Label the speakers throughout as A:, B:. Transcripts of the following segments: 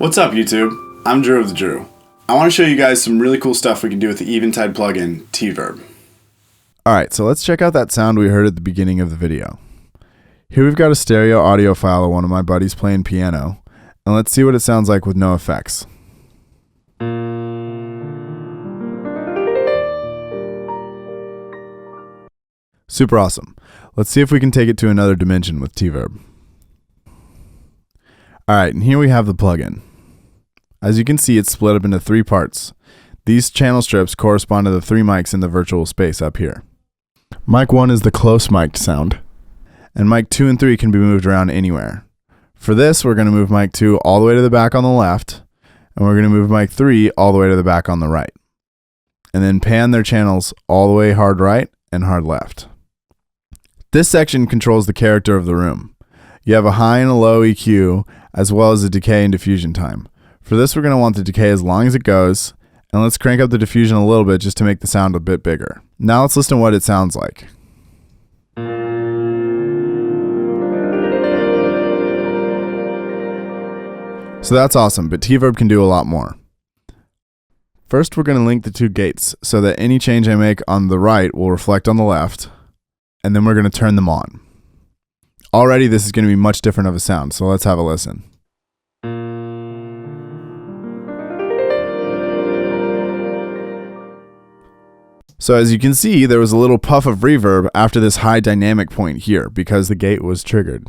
A: What's up, YouTube? I'm Drew of the Drew. I want to show you guys some really cool stuff we can do with the Eventide plugin, Tverb.
B: Alright, so let's check out that sound we heard at the beginning of the video. Here we've got a stereo audio file of one of my buddies playing piano, and let's see what it sounds like with no effects. Super awesome. Let's see if we can take it to another dimension with Tverb. Alright, and here we have the plugin. As you can see, it's split up into 3 parts. These channel strips correspond to the 3 mics in the virtual space up here. Mic 1 is the close mic'd sound, and mic 2 and 3 can be moved around anywhere. For this, we're going to move mic 2 all the way to the back on the left, and we're going to move mic 3 all the way to the back on the right. And then pan their channels all the way hard right and hard left. This section controls the character of the room. You have a high and a low EQ, as well as a decay and diffusion time. For this, we're going to want the decay as long as it goes, and let's crank up the diffusion a little bit just to make the sound a bit bigger. Now let's listen to what it sounds like. So that's awesome, but Tverb can do a lot more. First, we're going to link the 2 gates so that any change I make on the right will reflect on the left, and then we're going to turn them on. Already this is going to be much different of a sound, so let's have a listen. So as you can see, there was a little puff of reverb after this high dynamic point here because the gate was triggered.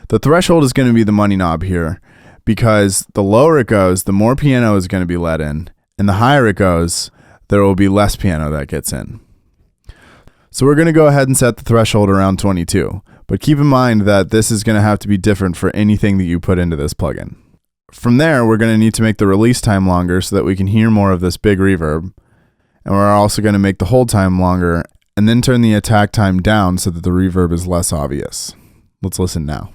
B: The threshold is going to be the money knob here because the lower it goes, the more piano is going to be let in, and the higher it goes, there will be less piano that gets in. So we're going to go ahead and set the threshold around 22, but keep in mind that this is going to have to be different for anything that you put into this plugin. From there, we're going to need to make the release time longer so that we can hear more of this big reverb. And we're also going to make the hold time longer and then turn the attack time down so that the reverb is less obvious. Let's listen now.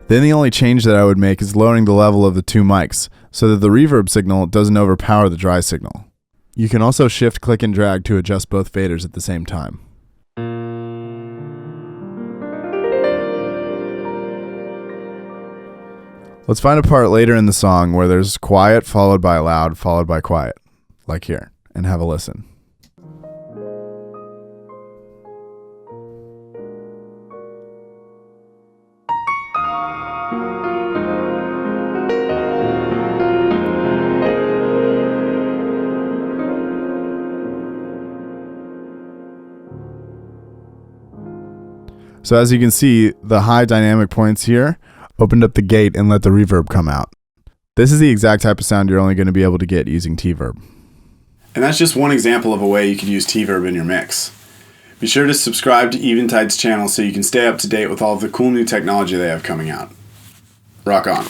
B: Then the only change that I would make is lowering the level of the 2 mics so that the reverb signal doesn't overpower the dry signal. You can also shift, click, and drag to adjust both faders at the same time. Let's find a part later in the song where there's quiet followed by loud followed by quiet, like here, and have a listen. So as you can see, the high dynamic points here opened up the gate and let the reverb come out. This is the exact type of sound you're only going to be able to get using Tverb.
A: And that's just one example of a way you could use Tverb in your mix. Be sure to subscribe to Eventide's channel so you can stay up to date with all of the cool new technology they have coming out. Rock on.